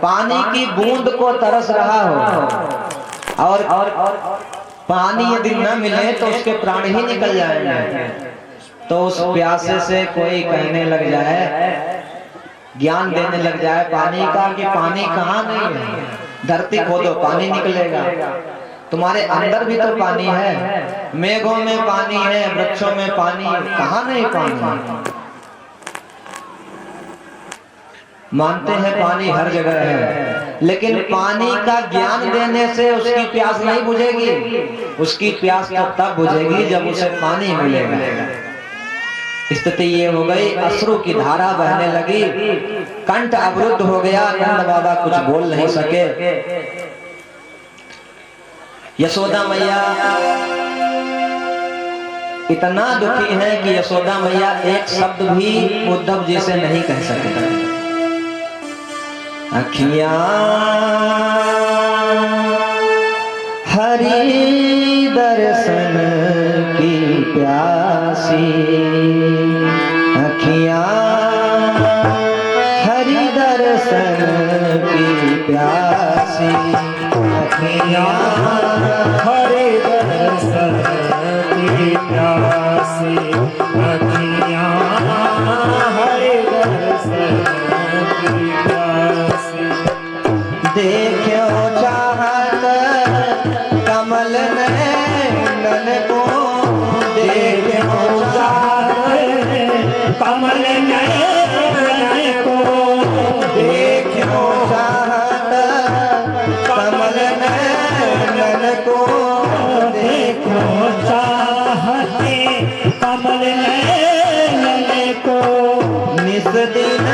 पानी की बूंद को तरस रहा हो और पानी यदि न मिले तो उसके प्राण ही निकल जाएंगे, तो उस प्यासे से कोई कहने लग जाए, ज्ञान देने लग जाए पानी का कि पानी कहाँ नहीं है, धरती खोदो पानी निकलेगा। तुम्हारे अंदर भी तो पानी है, मेघों में पानी है, वृक्षों में पानी, कहाँ नहीं पानी। मानते हैं पानी हर जगह है, लेकिन पानी का ज्ञान देने से उसकी प्यास नहीं बुझेगी। उसकी प्यास तो तब बुझेगी जब उसे पानी मिलेगा। स्थिति ये हो गई, अश्रु की धारा बहने लगी, कंठ अवरुद्ध हो गया, नंद बाबा कुछ बोल नहीं सके। यशोदा मैया इतना दुखी है कि यशोदा मैया एक शब्द भी उद्धव जी से नहीं कह सके। अखियां हरि दर्शन की प्यासी, अखियां हरि दर्शन की प्यासी, अखियां हरि दर्शन की प्यासी, अखियां हरि दर्शन की प्यासी। देखो चाहत कमल नैनन को, देखो चाहत कमल नैनन को, देखो चाहत कमल नैनन को, देखो चाहते कमल नैनन को। निस दिन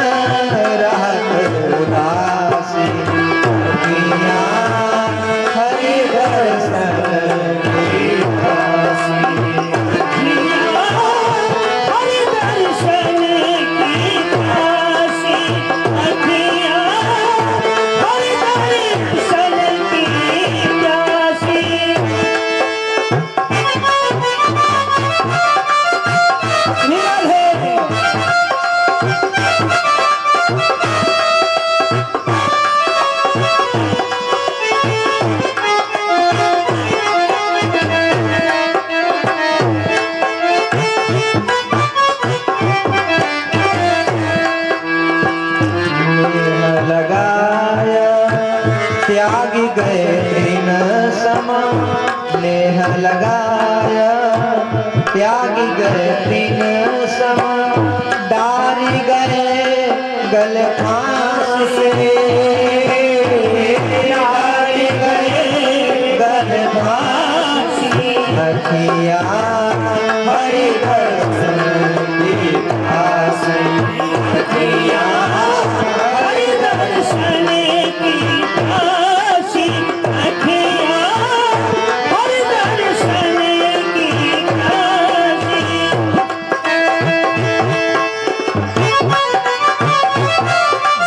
रहत उदासी, अखियां हरि दर्शन की प्यासी, अखियां हरि दर्शन की प्यासी, अखियां हरि दर्शन की प्यासी। लगाया त्यागी गए दिन सम, नेह लगाया त्यागी गए दिन सम, डारी गए गल फांस से, डारी गए गल फांस से। अखियां हरि दर्शन की प्यासी, अखियां हरि दर्शन की प्यासी, अखियां हरि दर्शन की प्यासी।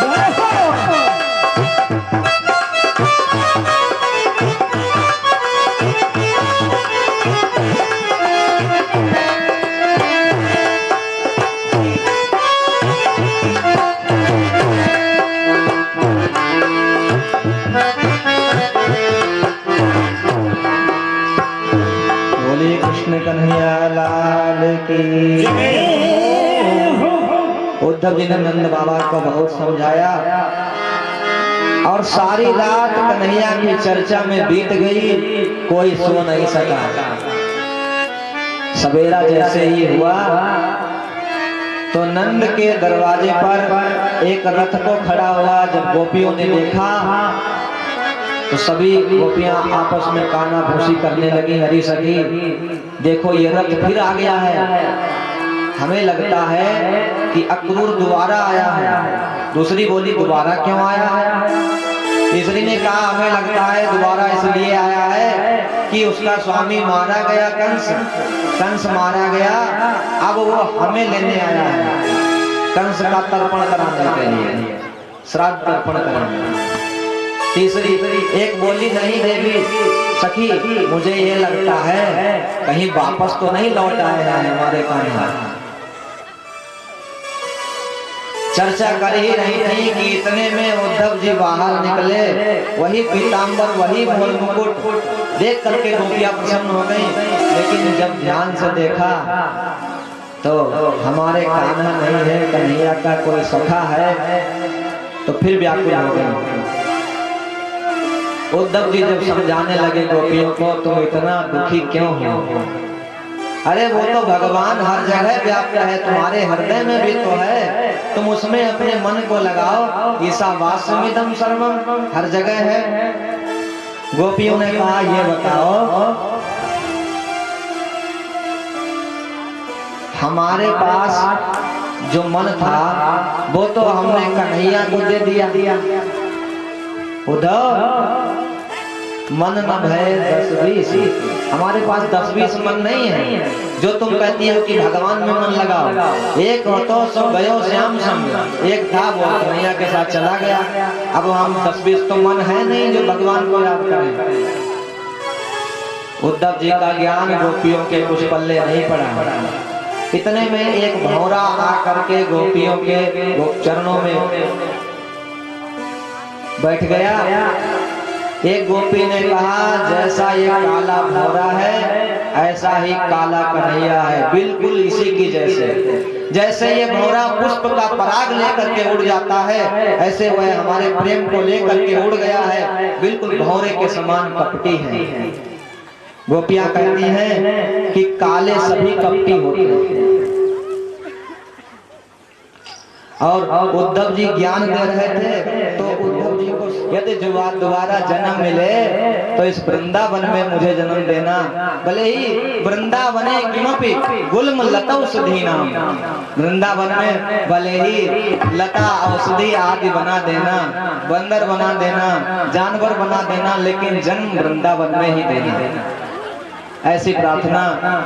जय हो। बोले कृष्ण कन्हैया लाल की। उद्धव जी ने नंद बाबा को बहुत समझाया और सारी रात कन्हैया की चर्चा में बीत गई, कोई सो नहीं सका। सवेरा जैसे ही हुआ तो नंद के दरवाजे पर एक रथ को खड़ा हुआ जब गोपियों ने देखा तो सभी गोपियां आपस में काना फूसी करने लगी, हरी सखी देखो ये रथ फिर आ गया है, हमें लगता है कि अक्रूर दोबारा आया है। दूसरी बोली दोबारा क्यों आया है? तीसरी ने कहा हमें लगता है दोबारा इसलिए आया है कि उसका स्वामी मारा गया, कंस मारा गया, अब वो हमें लेने आया है कंस का तर्पण कराने के लिए, श्राद्ध तर्पण कराने। तीसरी एक बोली नहीं देवी सखी, मुझे ये लगता है कहीं वापस तो नहीं लौट आए हैं हमारे कान्हा। चर्चा कर ही रही थी कि इतने में उद्धव जी बाहर निकले, वही पीताम्बर वही मूल मुकुट देख करके गोपियां प्रसन्न हो गई। लेकिन जब ध्यान से देखा तो हमारे कान्हा नहीं है, कन्हैया का कोई सखा है, तो फिर व्याकुल हो गए। उद्धव जी जब समझाने लगे गोपियों को, तुम इतना दुखी क्यों हो? अरे वो तो भगवान हर जगह व्याप्त है, तुम्हारे हृदय में भी तो है, तुम उसमें अपने मन को लगाओ। ईशावास्यमिदं सर्वम, हर जगह है। गोपियों ने कहा, ये बताओ हमारे पास जो मन था वो तो हमने कन्हैया को दे दिया। उद्धव मन न भय 10-20, हमारे पास 10-20 मन नहीं है जो तुम कहती हो कि भगवान में मन लगाओ। एक हो तो सो गयो श्याम संग, एक था वो कन्हैया के साथ चला गया। अब हम 10-20 तो मन है नहीं जो भगवान को याद करें। उद्धव जी का ज्ञान गोपियों के कुछ पल्ले नहीं पड़ा। इतने में एक भौरा आकर के गोपियों के चरणों में बैठ गया। एक गोपी ने कहा, जैसा ये काला भौरा है ऐसा ही काला कन्हैया है, बिल्कुल इसी की जैसे। जैसे ये भौरा पुष्प का पराग लेकर के उड़ जाता है, ऐसे वह हमारे प्रेम को लेकर के उड़ गया है, बिल्कुल भौरे के समान कपटी है। गोपियां कहती हैं कि काले सभी कपटी होते हैं। और उद्धव जी ज्ञान दे रहे थे, तो उद्धव जी को यदि दोबारा जन्म मिले तो इस वृंदावन में मुझे जन्म देना, भले ही वृंदावने किमपि गुल्म लता सुधीनाम, वृंदावन में भले ही लता औषधि आदि बना देना, बंदर बना देना, जानवर बना देना, लेकिन जन्म वृंदावन में ही देना। ऐसी प्रार्थना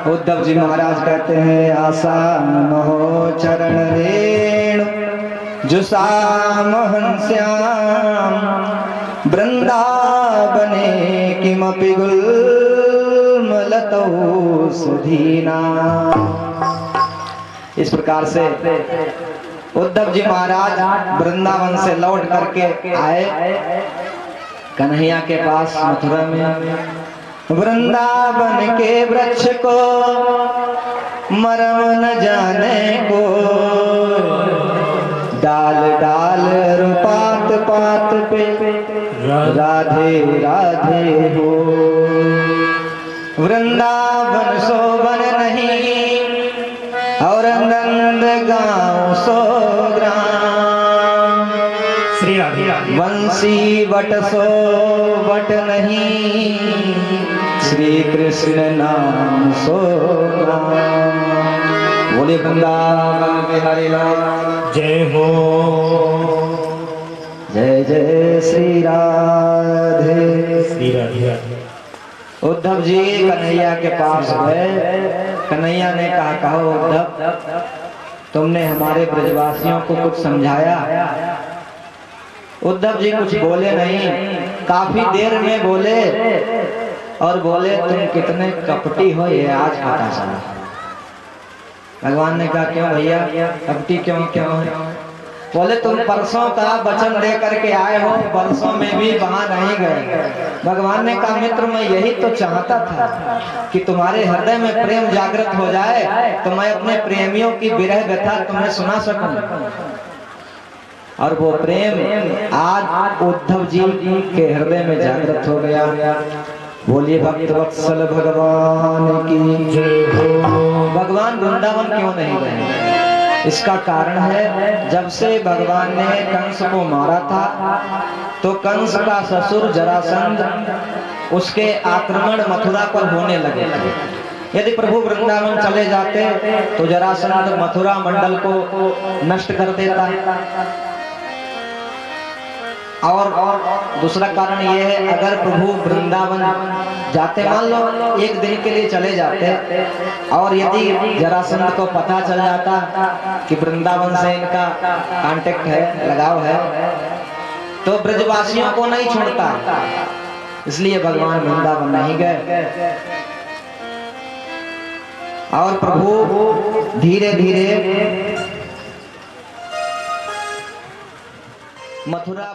उद्धव जी महाराज कहते हैं। आशा हो चरण रेणु जुसा मोहन श्याम, वृंदावने किमपि गुल्मलतौ सुधीना। इस प्रकार से उद्धव जी महाराज वृंदावन से लौट करके आए कन्हैया के पास मथुरा में। वृंदावन के वृक्ष को मरम न जाने को, डाल डाल पात पात पे राधे राधे हो। वृंदावन शोभन नहीं और नंद गाँव सो ग्राम, वंशी वट सो वट नहीं, श्री कृष्ण नाम सो नाम। बोले वृंदावन बिहारी लाल जय हो। जय जय श्री राधे श्री राधे। उद्धव जी कन्हैया के पास गए। कन्हैया ने कहा, कहो उद्धव, तुमने हमारे ब्रजवासियों को कुछ समझाया? उद्धव जी कुछ बोले नहीं, काफी देर में बोले और बोले, तुम कितने कपटी हो ये आज पता चला। भगवान ने कहा, क्यों भैया कपटी क्यों है? बोले, तुम परसों का वचन दे करके आए हो, परसों में भी वहां नहीं गए। भगवान ने कहा, मित्र मैं यही तो चाहता था कि तुम्हारे हृदय में प्रेम जागृत हो जाए, तो मैं अपने प्रेमियों की विरह व्यथा तुम्हें सुना सकूं। और वो प्रेम आज उद्धव जी के हृदय में जागृत हो गया। बोलिए भक्त वत्सल भगवान की जय हो। भगवान वृंदावन क्यों नहीं गए? इसका कारण है, जब से भगवान ने कंस को मारा था तो कंस का ससुर जरासंध उसके आक्रमण मथुरा पर होने लगे थे। यदि प्रभु वृंदावन चले जाते तो जरासंध मथुरा मंडल को नष्ट कर देता। और दूसरा कारण ये है, अगर प्रभु वृंदावन जाते, मान लो एक दिन के लिए चले जाते, और यदि जरासंध को पता चल जाता कि वृंदावन से इनका कांटेक्ट है, लगाव है, तो ब्रजवासियों को नहीं छोड़ता। इसलिए भगवान वृंदावन नहीं गए। और प्रभु धीरे धीरे मथुरा